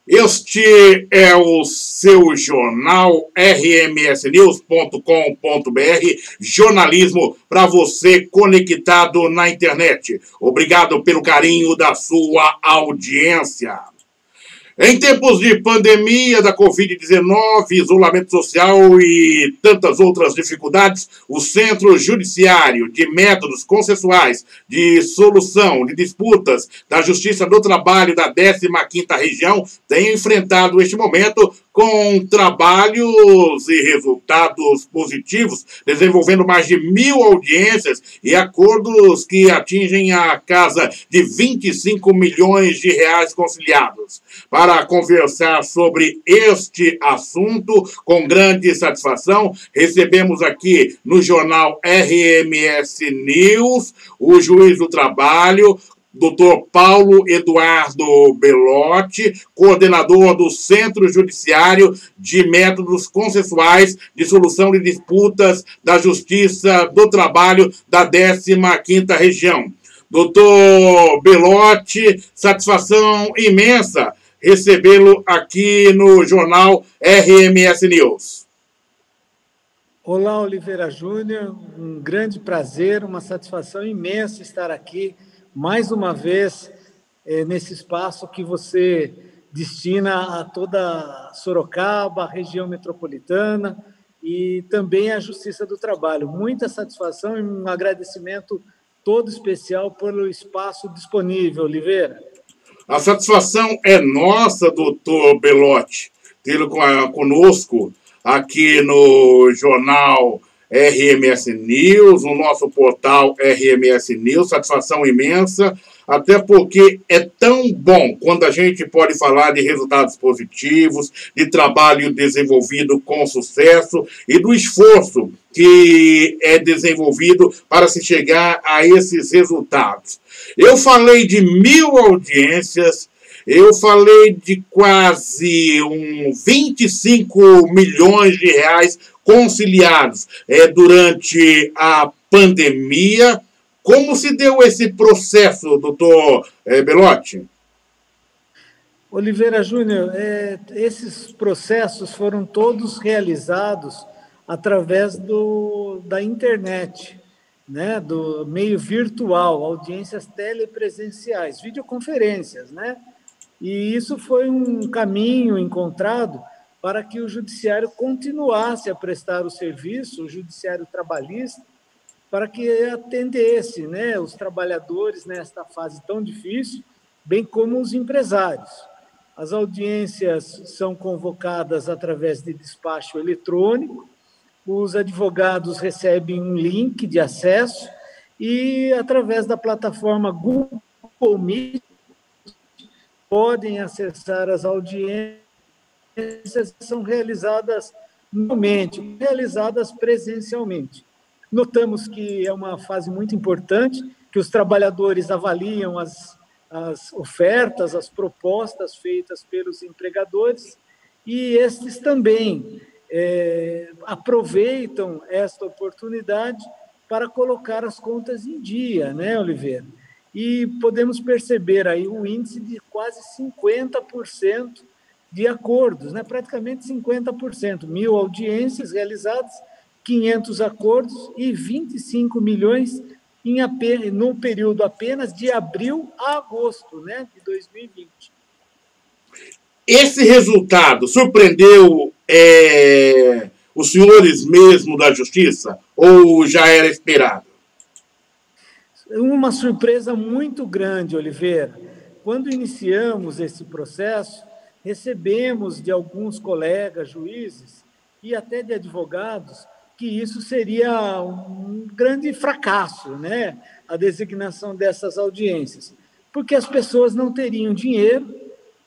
Este é o seu jornal rmsnews.com.br, jornalismo para você conectado na internet. Obrigado pelo carinho da sua audiência. Em tempos de pandemia da Covid-19, isolamento social e tantas outras dificuldades, o Centro Judiciário de Métodos Consensuais de Solução de Disputas da Justiça do Trabalho da 15ª Região tem enfrentado este momento com trabalhos e resultados positivos, desenvolvendo mais de 1.000 audiências e acordos que atingem a casa de 25 milhões de reais conciliados. Para conversar sobre este assunto, com grande satisfação, recebemos aqui no jornal RMS News o juiz do trabalho, Dr. Paulo Eduardo Belotti, coordenador do Centro Judiciário de Métodos Consensuais de Solução de Disputas da Justiça do Trabalho da 15ª Região. Doutor Belotti, satisfação imensa recebê-lo aqui no jornal RMS News. Olá, Oliveira Júnior, um grande prazer, uma satisfação imensa estar aqui mais uma vez nesse espaço que você destina a toda Sorocaba, a região metropolitana e também a Justiça do Trabalho. Muita satisfação e um agradecimento todo especial pelo espaço disponível, Oliveira. A satisfação é nossa, doutor Belotti, tê-lo conosco aqui no jornal RMS News, no nosso portal RMS News. Satisfação imensa, até porque é tão bom quando a gente pode falar de resultados positivos, de trabalho desenvolvido com sucesso e do esforço que é desenvolvido para se chegar a esses resultados. Eu falei de 1.000 audiências, eu falei de quase 25 milhões de reais conciliados durante a pandemia. Como se deu esse processo, doutor Belotti? Oliveira Júnior, esses processos foram todos realizados através da internet, né, do meio virtual, audiências telepresenciais, videoconferências, né? E isso foi um caminho encontrado para que o judiciário continuasse a prestar o serviço, o judiciário trabalhista, para que atendesse, né, os trabalhadores nesta fase tão difícil, bem como os empresários. As audiências são convocadas através de despacho eletrônico, os advogados recebem um link de acesso e, através da plataforma Google Meet, podem acessar as audiências que são realizadas normalmente, realizadas presencialmente. Notamos que é uma fase muito importante, que os trabalhadores avaliam as ofertas, as propostas feitas pelos empregadores, e estes também aproveitam esta oportunidade para colocar as contas em dia, né, Oliveira? E podemos perceber aí um índice de quase 50% de acordos, né? Praticamente 50%, 1.000 audiências realizadas, 500 acordos e 25 milhões no período apenas de abril a agosto, né, de 2020. Esse resultado surpreendeu os senhores mesmo da Justiça ou já era esperado? Uma surpresa muito grande, Oliveira. Quando iniciamos esse processo, recebemos de alguns colegas juízes e até de advogados que isso seria um grande fracasso, né? A designação dessas audiências, porque as pessoas não teriam dinheiro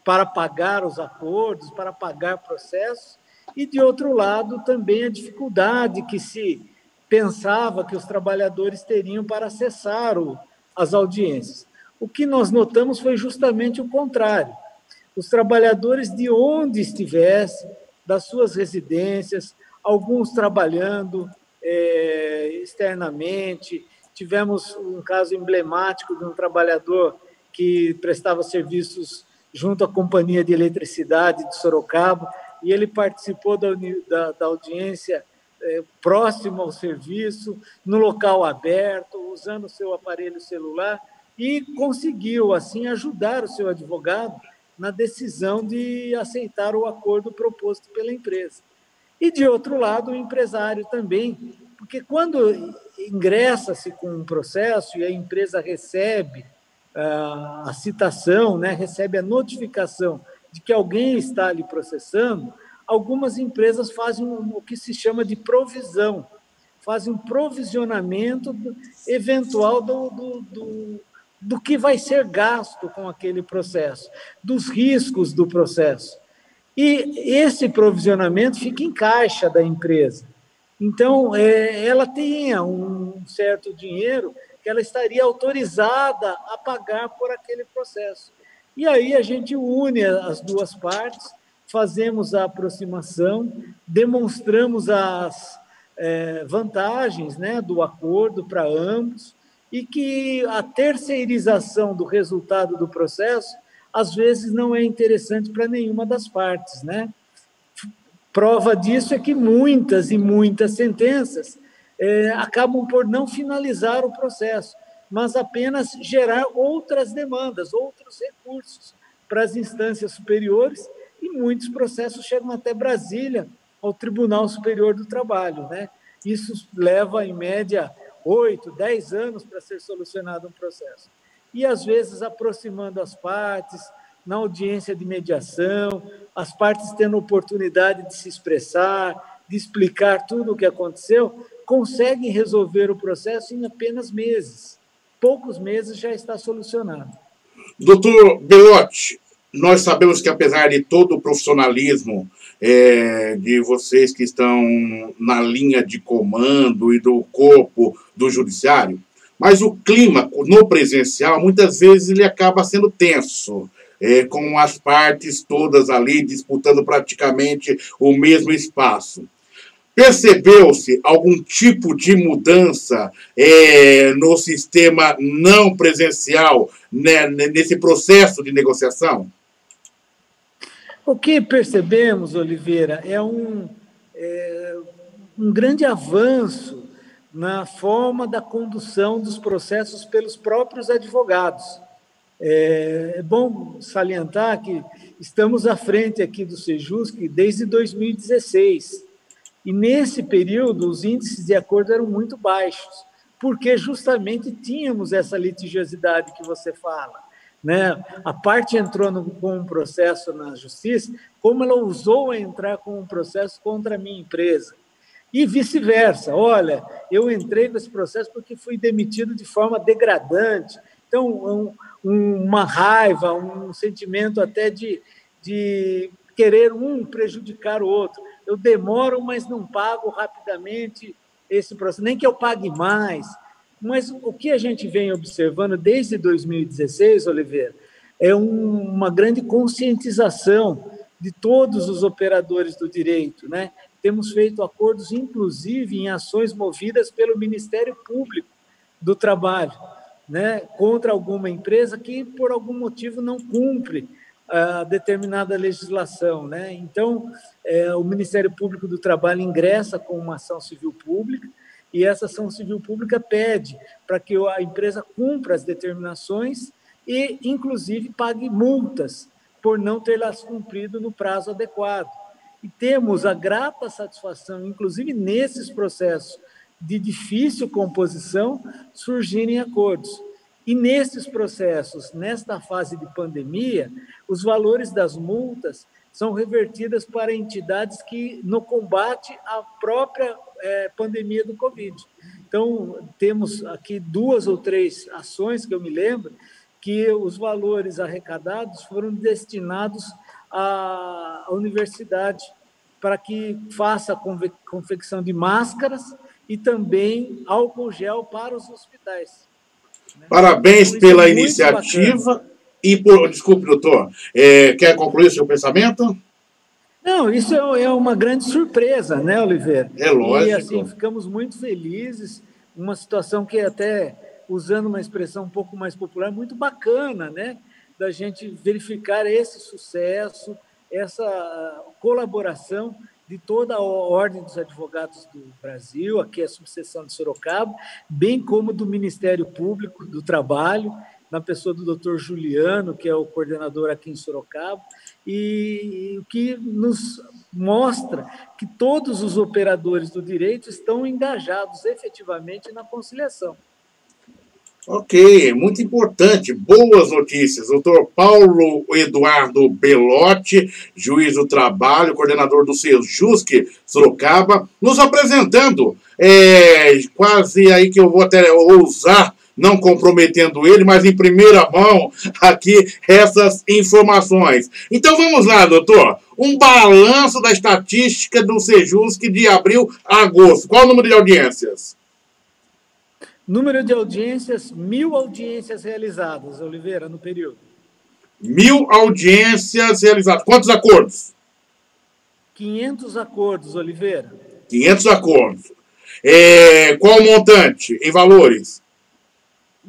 para pagar os acordos, para pagar processos, e, de outro lado, também a dificuldade que se pensava que os trabalhadores teriam para acessar as audiências. O que nós notamos foi justamente o contrário. Os trabalhadores, de onde estivessem, das suas residências, alguns trabalhando externamente. Tivemos um caso emblemático de um trabalhador que prestava serviços junto à Companhia de Eletricidade de Sorocaba, e ele participou da audiência próximo ao serviço, no local aberto, usando o seu aparelho celular, e conseguiu, assim, ajudar o seu advogado na decisão de aceitar o acordo proposto pela empresa. E, de outro lado, o empresário também, porque quando ingressa-se com um processo e a empresa recebe a citação, né, recebe a notificação de que alguém está ali processando, algumas empresas fazem o que se chama de provisão, fazem um provisionamento eventual do que vai ser gasto com aquele processo, dos riscos do processo. E esse provisionamento fica em caixa da empresa. Então, ela tenha um certo dinheiro que ela estaria autorizada a pagar por aquele processo. E aí a gente une as duas partes, fazemos a aproximação, demonstramos as vantagens, né, do acordo para ambos, e que a terceirização do resultado do processo, às vezes, não é interessante para nenhuma das partes, né? Prova disso é que muitas e muitas sentenças acabam por não finalizar o processo, mas apenas gerar outras demandas, outros recursos para as instâncias superiores, e muitos processos chegam até Brasília, ao Tribunal Superior do Trabalho, né? Isso leva, em média, 8, 10 anos para ser solucionado um processo. E, às vezes, aproximando as partes, na audiência de mediação, as partes tendo oportunidade de se expressar, de explicar tudo o que aconteceu, conseguem resolver o processo em apenas meses. Poucos meses já está solucionado. Doutor Belotti, nós sabemos que, apesar de todo o profissionalismo de vocês que estão na linha de comando e do corpo do judiciário, mas o clima no presencial, muitas vezes, ele acaba sendo tenso, com as partes todas ali disputando praticamente o mesmo espaço. Percebeu-se algum tipo de mudança no sistema não presencial, né, nesse processo de negociação? O que percebemos, Oliveira, é um grande avanço na forma da condução dos processos pelos próprios advogados. É bom salientar que estamos à frente aqui do Sejusc desde 2016, e nesse período os índices de acordo eram muito baixos, porque justamente tínhamos essa litigiosidade que você fala, né? A parte entrou com um processo na justiça, como ela ousou entrar com um processo contra a minha empresa? E vice-versa. Olha, eu entrei com esse processo porque fui demitido de forma degradante. Então, uma raiva, um sentimento até de querer um prejudicar o outro. Eu demoro, mas não pago rapidamente esse processo, nem que eu pague mais. Mas o que a gente vem observando desde 2016, Oliveira, é uma grande conscientização de todos os operadores do direito, né? Temos feito acordos, inclusive, em ações movidas pelo Ministério Público do Trabalho, né? Contra alguma empresa que, por algum motivo, não cumpre a determinada legislação, né? Então, o Ministério Público do Trabalho ingressa com uma ação civil pública, e essa ação civil pública pede para que a empresa cumpra as determinações e, inclusive, pague multas por não tê-las cumprido no prazo adequado. E temos a grata satisfação, inclusive nesses processos de difícil composição, surgirem acordos. E nesses processos, nesta fase de pandemia, os valores das multas são revertidas para entidades que, no combate à própria pandemia do Covid. Então, temos aqui 2 ou 3 ações que eu me lembro, que os valores arrecadados foram destinados à universidade para que faça a confecção de máscaras e também álcool gel para os hospitais. Parabéns pela iniciativa. Desculpe, doutor, quer concluir o seu pensamento? Não, isso é uma grande surpresa, né, Oliveira? É lógico. E, assim, ficamos muito felizes, uma situação que até, usando uma expressão um pouco mais popular, muito bacana, né? da gente verificar esse sucesso, essa colaboração de toda a Ordem dos Advogados do Brasil, aqui a subseção de Sorocaba, bem como do Ministério Público do Trabalho, na pessoa do Dr. Juliano, que é o coordenador aqui em Sorocaba, e o que nos mostra que todos os operadores do direito estão engajados efetivamente na conciliação. Ok, muito importante. Boas notícias. Doutor Paulo Eduardo Belotti, juiz do trabalho, coordenador do Sejusc Sorocaba, nos apresentando, quase aí que eu vou até ousar, não comprometendo ele, mas em primeira mão aqui essas informações. Então vamos lá, doutor. Um balanço da estatística do Sejusc de abril a agosto. Qual o número de audiências? Número de audiências, 1.000 audiências realizadas, Oliveira, no período. 1.000 audiências realizadas. Quantos acordos? 500 acordos, Oliveira. 500 acordos. Qual o montante em valores?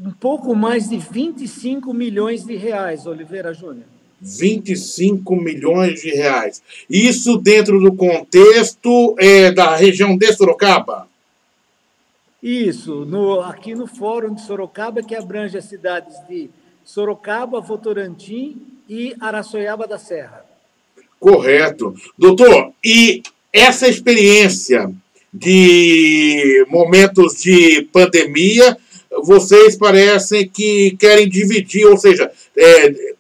Um pouco mais de 25 milhões de reais, Oliveira Júnior. 25 milhões de reais. Isso dentro do contexto da região de Sorocaba? Isso, aqui no Fórum de Sorocaba, que abrange as cidades de Sorocaba, Votorantim e Araçoiaba da Serra. Correto. Doutor, e essa experiência de momentos de pandemia, vocês parecem que querem dividir, ou seja,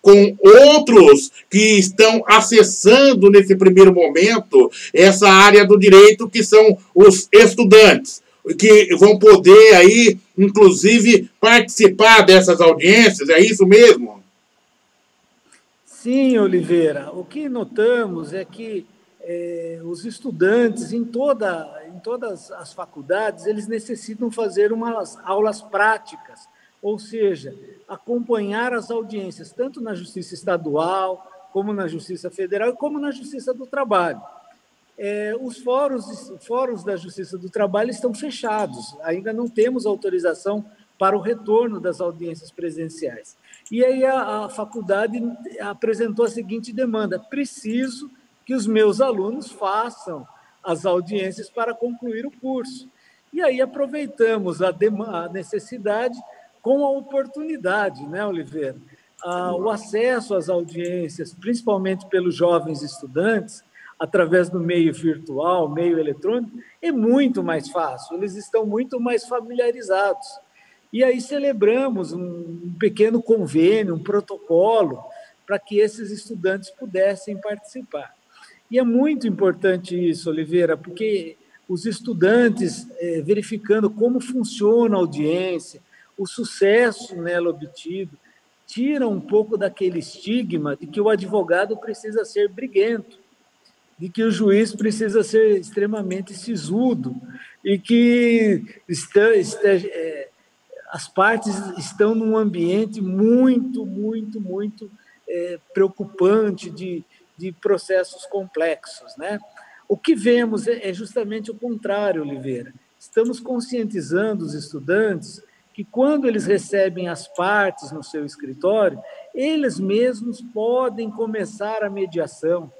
com outros que estão acessando nesse primeiro momento essa área do direito, que são os estudantes, que vão poder aí, inclusive, participar dessas audiências, é isso mesmo? Sim, Oliveira. O que notamos é que os estudantes, em todas as faculdades, eles necessitam fazer umas aulas práticas, ou seja, acompanhar as audiências, tanto na Justiça Estadual, como na Justiça Federal, como na Justiça do Trabalho. Os fóruns da Justiça do Trabalho estão fechados, ainda não temos autorização para o retorno das audiências presenciais. E aí a faculdade apresentou a seguinte demanda: preciso que os meus alunos façam as audiências para concluir o curso. E aí aproveitamos a necessidade com a oportunidade, né, Oliveira? O acesso às audiências, principalmente pelos jovens estudantes, através do meio virtual, meio eletrônico, é muito mais fácil, eles estão muito mais familiarizados. E aí celebramos um pequeno convênio, um protocolo, para que esses estudantes pudessem participar. E é muito importante isso, Oliveira, porque os estudantes, verificando como funciona a audiência, o sucesso nela obtido, tira um pouco daquele estigma de que o advogado precisa ser briguento, de que o juiz precisa ser extremamente sisudo e que as partes estão num ambiente muito preocupante de processos complexos, né? O que vemos é justamente o contrário, Oliveira. Estamos conscientizando os estudantes que, quando eles recebem as partes no seu escritório, eles mesmos podem começar a mediação,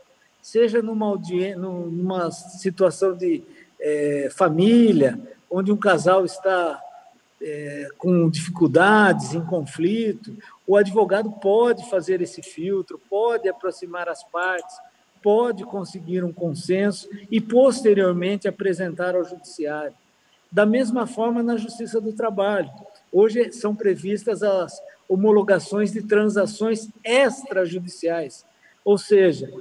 seja numa situação de família, onde um casal está com dificuldades, em conflito, o advogado pode fazer esse filtro, pode aproximar as partes, pode conseguir um consenso e, posteriormente, apresentar ao judiciário. Da mesma forma, na Justiça do Trabalho. Hoje são previstas as homologações de transações extrajudiciais, ou seja,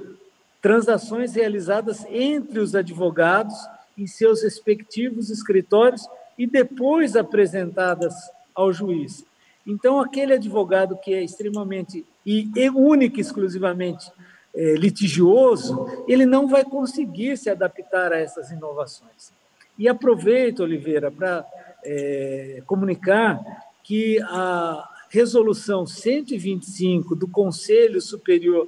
transações realizadas entre os advogados em seus respectivos escritórios e depois apresentadas ao juiz. Então, aquele advogado que é extremamente e único e exclusivamente litigioso, ele não vai conseguir se adaptar a essas inovações. E aproveito, Oliveira, para comunicar que a resolução 125 do Conselho Superior,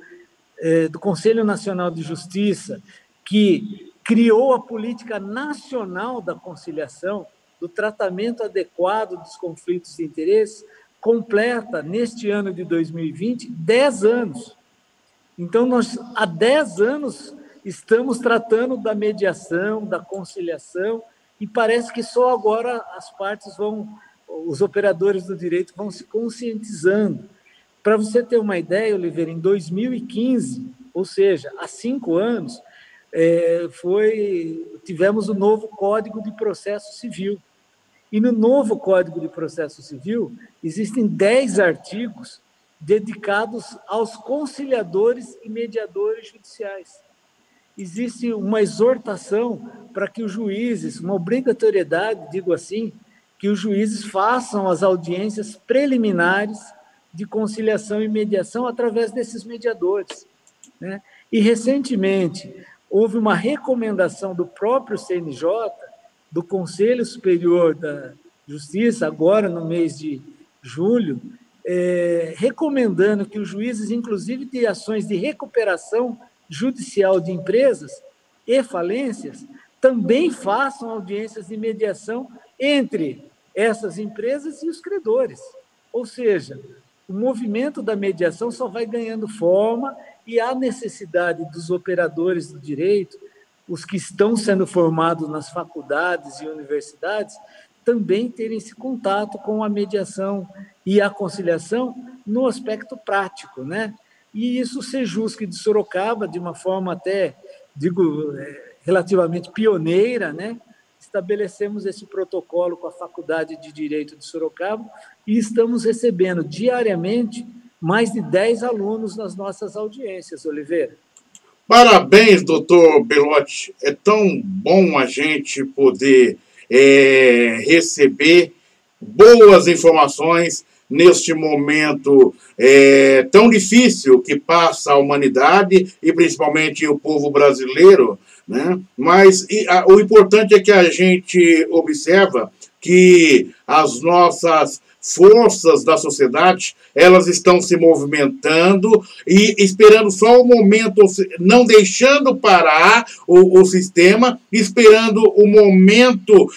do Conselho Nacional de Justiça, que criou a Política Nacional da Conciliação, do tratamento adequado dos conflitos de interesse, completa, neste ano de 2020, 10 anos. Então, nós, há 10 anos, estamos tratando da mediação, da conciliação, e parece que só agora as partes os operadores do direito vão se conscientizando. Para você ter uma ideia, Oliveira, em 2015, ou seja, há 5 anos, tivemos o novo Código de Processo Civil. E no novo Código de Processo Civil, existem 10 artigos dedicados aos conciliadores e mediadores judiciais. Existe uma exortação para que os juízes, uma obrigatoriedade, digo assim, que os juízes façam as audiências preliminares de conciliação e mediação através desses mediadores, né? E, recentemente, houve uma recomendação do próprio CNJ, do Conselho Superior da Justiça, agora no mês de julho, recomendando que os juízes, inclusive de ações de recuperação judicial de empresas e falências, também façam audiências de mediação entre essas empresas e os credores. Ou seja, o movimento da mediação só vai ganhando forma e há necessidade dos operadores do direito, os que estão sendo formados nas faculdades e universidades, também terem esse contato com a mediação e a conciliação no aspecto prático, né? E isso o Sejusc de Sorocaba, de uma forma até, digo, relativamente pioneira, né? Estabelecemos esse protocolo com a Faculdade de Direito de Sorocaba e estamos recebendo diariamente mais de 10 alunos nas nossas audiências, Oliveira. Parabéns, doutor Belotti. É tão bom a gente poder receber boas informações neste momento tão difícil que passa a humanidade e principalmente o povo brasileiro, né? Mas o importante é que a gente observa que as nossas forças da sociedade, elas estão se movimentando e esperando só o momento, não deixando parar o sistema, esperando o momento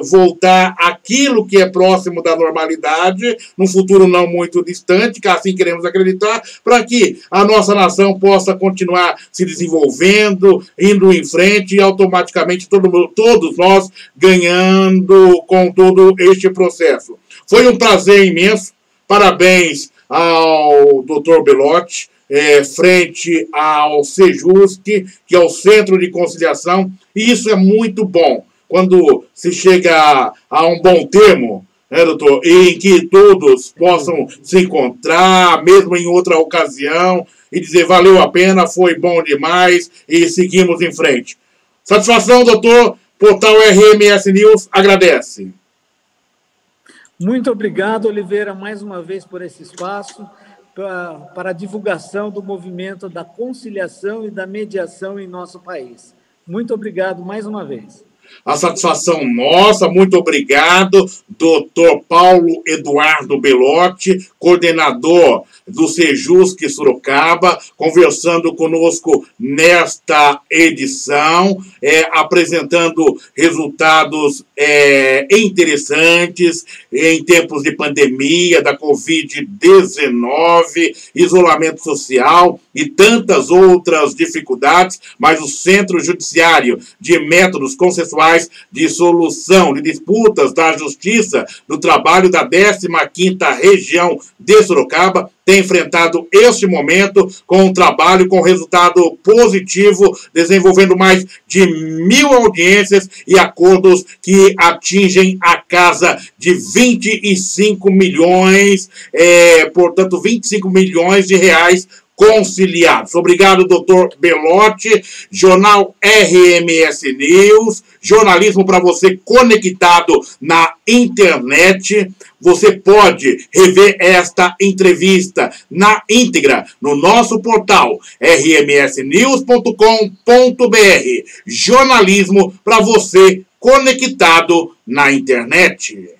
voltar àquilo que é próximo da normalidade, num futuro não muito distante, que assim queremos acreditar, para que a nossa nação possa continuar se desenvolvendo, indo em frente e automaticamente todos nós ganhando com todo este processo. Foi um prazer imenso. Parabéns ao doutor Belotti, frente ao Sejusc, que é o Centro de Conciliação. E isso é muito bom, quando se chega a um bom termo, né, doutor, em que todos possam se encontrar, mesmo em outra ocasião, e dizer valeu a pena, foi bom demais, e seguimos em frente. Satisfação, doutor. Portal RMS News agradece. Muito obrigado, Oliveira, mais uma vez por esse espaço para a divulgação do movimento da conciliação e da mediação em nosso país. Muito obrigado mais uma vez. A satisfação nossa, muito obrigado, doutor Paulo Eduardo Belotti, coordenador do Sejusc Sorocaba, conversando conosco nesta edição, apresentando resultados interessantes em tempos de pandemia, da Covid-19, isolamento social e tantas outras dificuldades, mas o Centro Judiciário de Métodos Consensuais de Solução de Disputas da Justiça do Trabalho da 15ª Região de Sorocaba tem enfrentado este momento com um trabalho com resultado positivo, desenvolvendo mais de 1.000 audiências e acordos que atingem a casa de 25 milhões, portanto, 25 milhões de reais conciliados. Obrigado, doutor Belotti. Jornal RMS News, jornalismo para você conectado na internet. Você pode rever esta entrevista na íntegra no nosso portal rmsnews.com.br. Jornalismo para você conectado na internet.